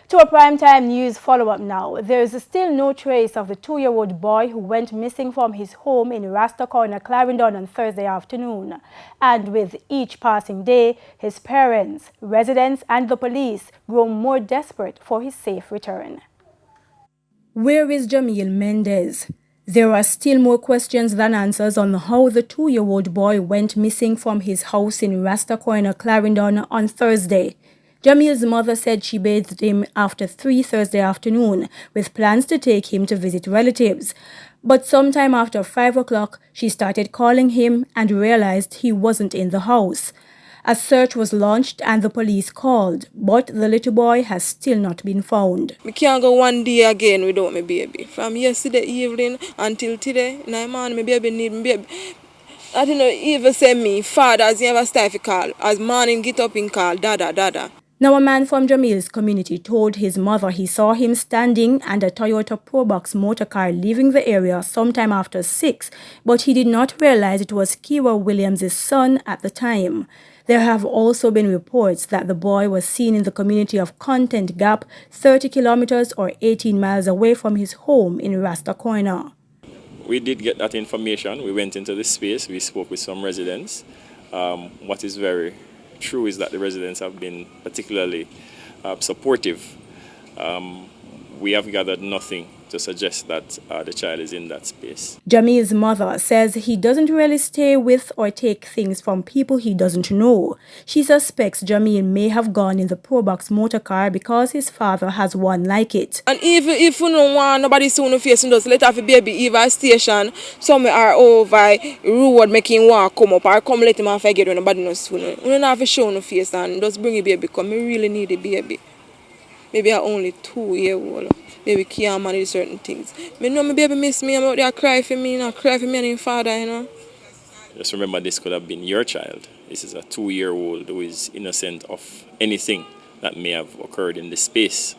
To a primetime news follow-up now. There is still no trace of the 2-year-old boy who went missing from his home in Rasta Corner, Clarendon on Thursday afternoon. And with each passing day, his parents, residents and the police grow more desperate for his safe return. Where is Jamil Mendez? There are still more questions than answers on how the 2-year-old boy went missing from his house in Rasta Corner, Clarendon on Thursday. Jamil's mother said she bathed him after 3 Thursday afternoon, with plans to take him to visit relatives. But sometime after 5 o'clock, she started calling him and realized he wasn't in the house. A search was launched and the police called, but the little boy has still not been found. I can't go one day again without my baby. From yesterday evening until today, my man, my baby need my baby. I don't know, even say me, father, as he ever start to call. As morning get up and call, dada, dada. Now, a man from Jamil's community told his mother he saw him standing and a Toyota Probox motor car leaving the area sometime after 6, but he did not realize it was Kira Williams' son at the time. There have also been reports that the boy was seen in the community of Content Gap, 30 kilometers or 18 miles away from his home in Rasta Corner. We did get that information. We went into the space. We spoke with some residents. What is very true is that the residents have been particularly supportive. We have gathered nothing to suggest that the child is in that space. Jamil's mother says he doesn't really stay with or take things from people he doesn't know. She suspects Jamil may have gone in the Probox motor car because his father has one like it. And even if you don't want nobody soon to face us, let have a baby either station, somewhere are over road making walk come up or come let him have a get when nobody knows soon. You don't have to show no face and just bring a baby because I really need a baby. Maybe I'm only 2-year-old. Maybe can't manage certain things. I know my baby miss me. I'm out there cry for me, cry for me and his father, you know. Just remember, this could have been your child. This is a 2-year-old who is innocent of anything that may have occurred in this space.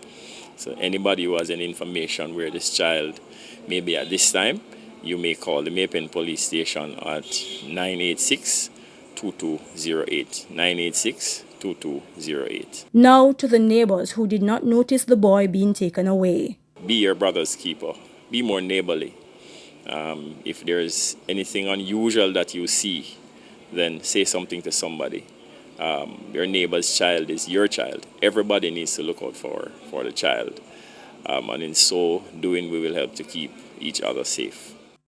So anybody who has any information where this child may be at this time, you may call the Maypen police station at 986-2208. 986-2208. Now to the neighbors who did not notice the boy being taken away. Be your brother's keeper. Be more neighborly. If there is anything unusual that you see, then say something to somebody. Your neighbor's child is your child. Everybody needs to look out for the child. And in so doing, we will help to keep each other safe.